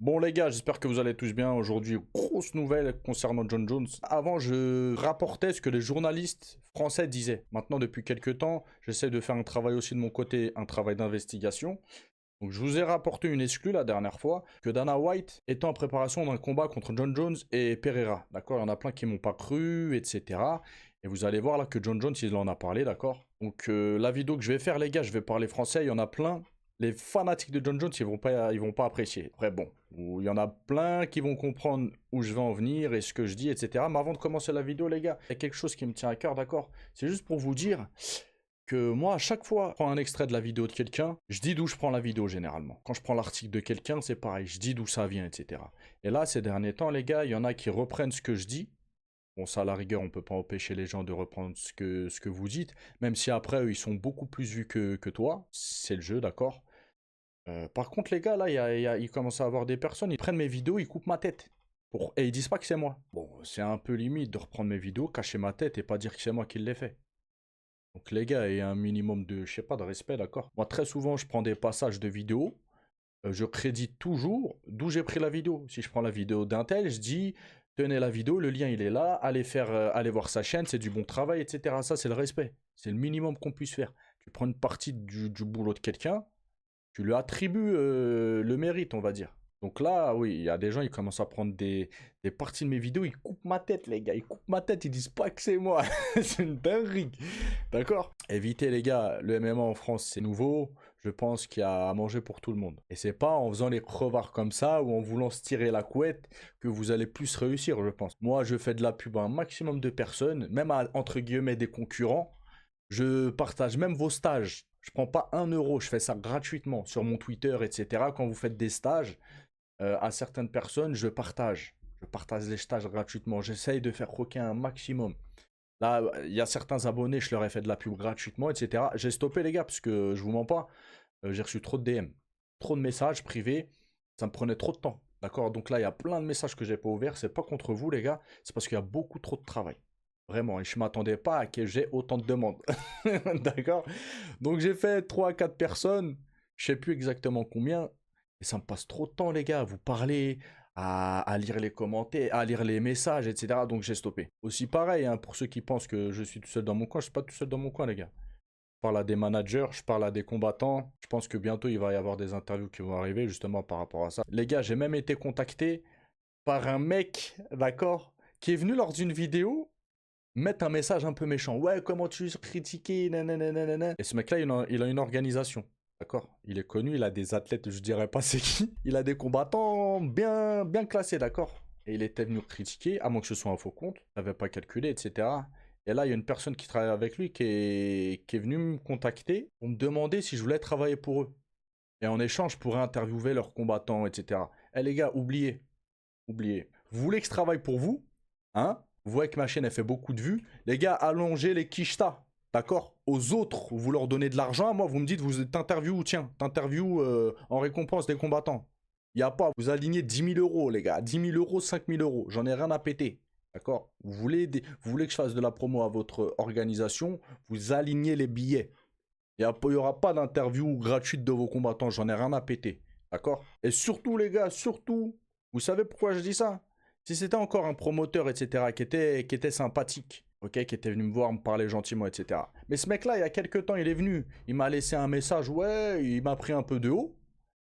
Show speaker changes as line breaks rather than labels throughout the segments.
Bon les gars, j'espère que vous allez tous bien. Aujourd'hui, grosse nouvelle concernant Jon Jones. Avant, je rapportais ce que les journalistes français disaient. Maintenant, depuis quelques temps, j'essaie de faire un travail aussi de mon côté, un travail d'investigation. Donc je vous ai rapporté une exclue la dernière fois, que Dana White était en préparation d'un combat contre Jon Jones et Pereira. D'accord, il y en a plein qui m'ont pas cru, etc. Et vous allez voir là que Jon Jones, il en a parlé, d'accord. Donc la vidéo que je vais faire, les gars, je vais parler français, il y en a plein. Les fanatiques de Jon Jones, ils vont pas apprécier. Après, bon, il y en a plein qui vont comprendre où je vais en venir et ce que je dis, etc. Mais avant de commencer la vidéo, les gars, il y a quelque chose qui me tient à cœur, d'accord. C'est juste pour vous dire que moi, à chaque fois, je prends un extrait de la vidéo de quelqu'un, je dis d'où je prends la vidéo généralement. Quand je prends l'article de quelqu'un, c'est pareil, je dis d'où ça vient, etc. Et là, ces derniers temps, les gars, il y en a qui reprennent ce que je dis. Bon, ça, à la rigueur, on peut pas empêcher les gens de reprendre ce que vous dites, même si après, eux, ils sont beaucoup plus vus que toi. C'est le jeu, d'accord. Par contre, les gars, là, il commence à avoir des personnes, ils prennent mes vidéos, ils coupent ma tête. Et ils disent pas que c'est moi. Bon, c'est un peu limite de reprendre mes vidéos, cacher ma tête et pas dire que c'est moi qui l'ai fait. Donc les gars, il y a un minimum de, je sais pas, de respect, d'accord? Moi, très souvent, je prends des passages de vidéos, je crédite toujours d'où j'ai pris la vidéo. Si je prends la vidéo d'un tel, je dis, tenez la vidéo, le lien, il est là, allez voir sa chaîne, c'est du bon travail, etc. Ça, c'est le respect. C'est le minimum qu'on puisse faire. Tu prends une partie du boulot de quelqu'un, tu lui attribues le mérite, on va dire. Donc là, oui, il y a des gens, ils commencent à prendre des parties de mes vidéos, ils coupent ma tête, les gars, ils coupent ma tête, ils disent pas que c'est moi. C'est une dinguerie. D'accord? Évitez, les gars, le MMA en France, c'est nouveau. Je pense qu'il y a à manger pour tout le monde. Et c'est pas en faisant les crevards comme ça ou en voulant se tirer la couette que vous allez plus réussir, je pense. Moi, je fais de la pub à un maximum de personnes, même à, entre guillemets, des concurrents. Je partage même vos stages. Je prends pas 1 euro, je fais ça gratuitement sur mon Twitter, etc. Quand vous faites des stages à certaines personnes, je partage. Je partage les stages gratuitement. J'essaye de faire croquer un maximum. Là, il y a certains abonnés, je leur ai fait de la pub gratuitement, etc. J'ai stoppé les gars, parce que je vous mens pas, j'ai reçu trop de DM, trop de messages privés, ça me prenait trop de temps. D'accord? Donc là, il y a plein de messages que j'ai pas ouverts. C'est pas contre vous, les gars, c'est parce qu'il y a beaucoup trop de travail. Vraiment, et je ne m'attendais pas à que j'ai autant de demandes. D'accord? Donc j'ai fait 3 à 4 personnes, je sais plus exactement combien, et ça me passe trop de temps, les gars, à vous parler, à lire les commentaires, à lire les messages, etc. Donc j'ai stoppé. Aussi pareil, hein, pour ceux qui pensent que je suis tout seul dans mon coin, je suis pas tout seul dans mon coin, les gars. Je parle à des managers, je parle à des combattants. Je pense que bientôt il va y avoir des interviews qui vont arriver justement par rapport à ça. Les gars, j'ai même été contacté par un mec, d'accord, qui est venu lors d'une vidéo mettre un message un peu méchant. Ouais, comment tu critiquer, nanana. Et ce mec-là, il a une organisation. D'accord? Il est connu, il a des athlètes, je dirais pas c'est qui. Il a des combattants bien classés, d'accord? Et il était venu critiquer, à moins que ce soit un faux compte, il n'avait pas calculé, etc. Et là, il y a une personne qui travaille avec lui qui est venue me contacter pour me demander si je voulais travailler pour eux. Et en échange, je pourrais interviewer leurs combattants, etc. Eh les gars, oubliez. Oubliez. Vous voulez que je travaille pour vous? Hein? Vous voyez que ma chaîne, elle fait beaucoup de vues. Les gars, allongez les quichetas. D'accord? Aux autres, vous leur donnez de l'argent. Moi, vous me dites, vous t'interview, tiens, t'interview en récompense des combattants. Il n'y a pas, vous alignez 10 000 euros, les gars. 10 000 euros, 5 000 euros. J'en ai rien à péter. D'accord? Vous voulez que je fasse de la promo à votre organisation, vous alignez les billets. Il n'y aura pas d'interview gratuite de vos combattants. J'en ai rien à péter. D'accord? Et surtout, les gars, surtout, vous savez pourquoi je dis ça? Si c'était encore un promoteur, etc., qui était sympathique, ok, qui était venu me voir, me parler gentiment, etc. Mais ce mec-là, il y a quelques temps, il est venu, il m'a laissé un message, ouais, il m'a pris un peu de haut.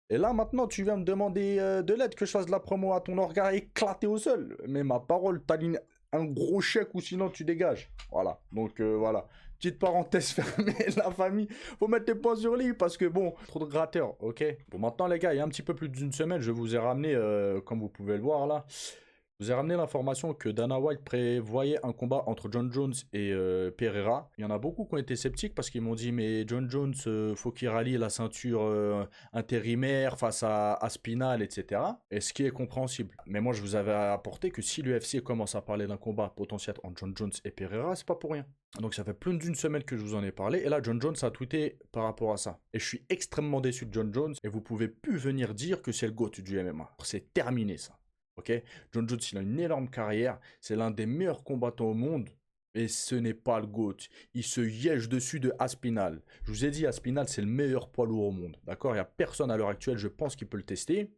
Et là, maintenant, tu viens me demander de l'aide, que je fasse de la promo à ton organe éclaté au sol. Mais ma parole, t'alignes un gros chèque ou sinon tu dégages. Voilà, donc voilà. Petite parenthèse fermée, la famille. Faut mettre les points sur l'île parce que bon, trop de gratteurs, ok. Bon, maintenant les gars, il y a un petit peu plus d'une semaine, je vous ai ramené, comme vous pouvez le voir là, je vous ai ramené l'information que Dana White prévoyait un combat entre Jon Jones et Pereira. Il y en a beaucoup qui ont été sceptiques parce qu'ils m'ont dit mais Jon Jones, faut qu'il rallie la ceinture intérimaire face à Aspinall, etc. Et ce qui est compréhensible. Mais moi je vous avais apporté que si l'UFC commence à parler d'un combat potentiel entre Jon Jones et Pereira, c'est pas pour rien. Donc ça fait plus d'une semaine que je vous en ai parlé et là Jon Jones a tweeté par rapport à ça. Et je suis extrêmement déçu de Jon Jones et vous pouvez plus venir dire que c'est le GOAT du MMA. C'est terminé ça. Ok, Jon Jones, il a une énorme carrière. C'est l'un des meilleurs combattants au monde. Et ce n'est pas le GOAT. Il se yège dessus de Aspinall. Je vous ai dit, Aspinall, c'est le meilleur poids lourd au monde. D'accord? Il n'y a personne à l'heure actuelle, je pense, qui peut le tester.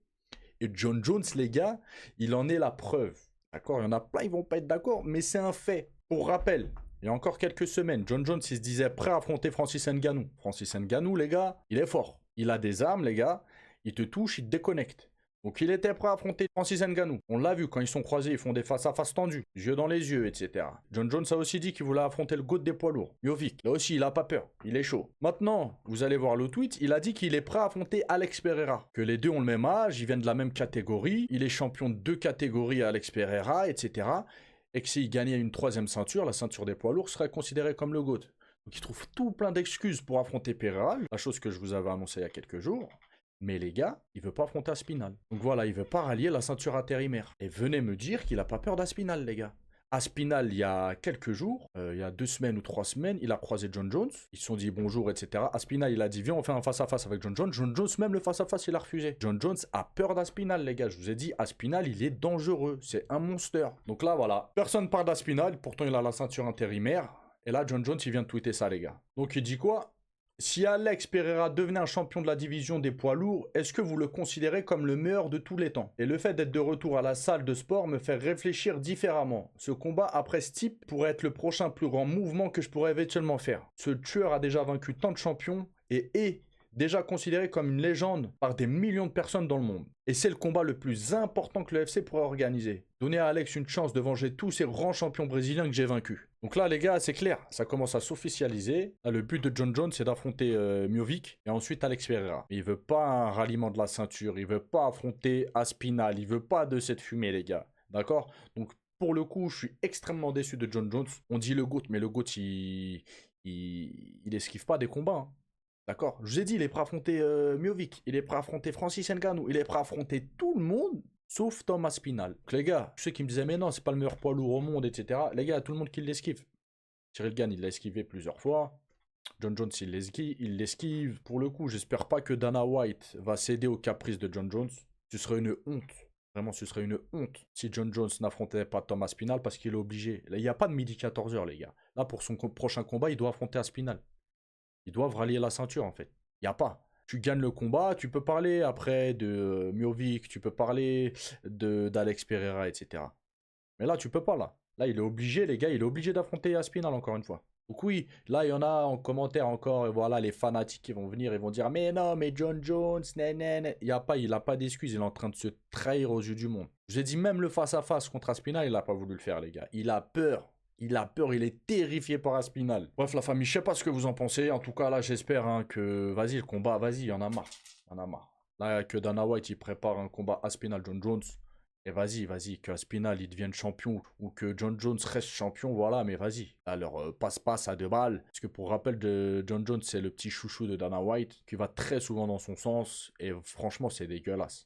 Et John Jones, les gars, il en est la preuve. D'accord? Il y en a plein, ils vont pas être d'accord, mais c'est un fait. Pour rappel, il y a encore quelques semaines, John Jones, il se disait prêt à affronter Francis Ngannou. Francis Ngannou, les gars, il est fort. Il a des armes, les gars. Il te touche, il te déconnecte. Donc il était prêt à affronter Francis Ngannou. On l'a vu, quand ils sont croisés, ils font des face-à-face tendus, yeux dans les yeux, etc. John Jones a aussi dit qu'il voulait affronter le GOAT des poids lourds, Jovic. Là aussi, il a pas peur, il est chaud. Maintenant, vous allez voir le tweet, il a dit qu'il est prêt à affronter Alex Pereira. Que les deux ont le même âge, ils viennent de la même catégorie, il est champion de 2 catégories Alex Pereira, etc. Et que s'il gagnait une 3e ceinture, la ceinture des poids lourds serait considérée comme le GOAT. Donc il trouve tout plein d'excuses pour affronter Pereira, la chose que je vous avais annoncée il y a quelques jours. Mais les gars, il veut pas affronter Aspinal. Donc voilà, il veut pas rallier la ceinture intérimaire. Et venez me dire qu'il a pas peur d'Aspinal, les gars. Aspinal, il y a quelques jours, il y a 2 semaines ou 3 semaines, il a croisé John Jones. Ils se sont dit bonjour, etc. Aspinal, il a dit viens, on fait un face-à-face avec John Jones. John Jones, même le face-à-face, il a refusé. John Jones a peur d'Aspinal, les gars. Je vous ai dit, Aspinal, il est dangereux. C'est un monster. Donc là, voilà. Personne parle d'Aspinal, pourtant il a la ceinture intérimaire. Et là, John Jones, il vient de tweeter ça, les gars. Donc il dit quoi? Si Alex Pereira devenait un champion de la division des poids lourds, est-ce que vous le considérez comme le meilleur de tous les temps? Et le fait d'être de retour à la salle de sport me fait réfléchir différemment. Ce combat après ce type pourrait être le prochain plus grand mouvement que je pourrais éventuellement faire. Ce tueur a déjà vaincu tant de champions et est déjà considéré comme une légende par des millions de personnes dans le monde. Et c'est le combat le plus important que le UFC pourrait organiser. Donner à Alex une chance de venger tous ces grands champions brésiliens que j'ai vaincus. Donc là, les gars, c'est clair, ça commence à s'officialiser. Là, le but de John Jones, c'est d'affronter Miovic et ensuite Alex Pereira. Mais il veut pas un ralliement de la ceinture, il veut pas affronter Aspinal, il veut pas de cette fumée, les gars. D'accord? Donc, pour le coup, je suis extrêmement déçu de John Jones. On dit le GOAT, mais le GOAT, il esquive pas des combats, hein. D'accord? Je vous ai dit, il est prêt à affronter Miovic, il est prêt à affronter Francis Ngannou, il est prêt à affronter tout le monde, sauf Thomas Aspinal. Donc les gars, ceux qui me disaient, mais non, c'est pas le meilleur poids lourd au monde, etc. Les gars, tout le monde qui l'esquive. Cyril Gane, il l'a esquivé plusieurs fois. John Jones, il l'esquive. Pour le coup, j'espère pas que Dana White va céder aux caprices de John Jones. Ce serait une honte. Vraiment, ce serait une honte si John Jones n'affrontait pas Thomas Aspinal parce qu'il est obligé. Là, il n'y a pas de midi 14h, les gars. Là, pour son prochain combat, il doit affronter Aspinal. Ils doivent rallier la ceinture, en fait. Il n'y a pas. Tu gagnes le combat, tu peux parler après de Miovic, tu peux parler d'Alex Pereira, etc. Mais là, tu peux pas, là. Là, il est obligé, les gars, il est obligé d'affronter Aspinal, encore une fois. Donc oui, là, il y en a en commentaire encore, et voilà, les fanatiques qui vont venir, ils vont dire, mais non, mais John Jones, nan. Il a pas d'excuse, il est en train de se trahir aux yeux du monde. Je vous ai dit, même le face-à-face contre Aspinal, il n'a pas voulu le faire, les gars. Il a peur. Il a peur, il est terrifié par Aspinal. Bref, la famille, je sais pas ce que vous en pensez. En tout cas, là, j'espère hein, que... Vas-y, le combat, vas-y, il y en a marre. Il y en a marre. Là, que Dana White, il prépare un combat Aspinal-John Jones. Et vas-y, que Aspinal, il devienne champion. Ou que John Jones reste champion, voilà, mais vas-y. Alors, passe-passe à 2 balles. Parce que pour rappel de John Jones, c'est le petit chouchou de Dana White, qui va très souvent dans son sens. Et franchement, c'est dégueulasse.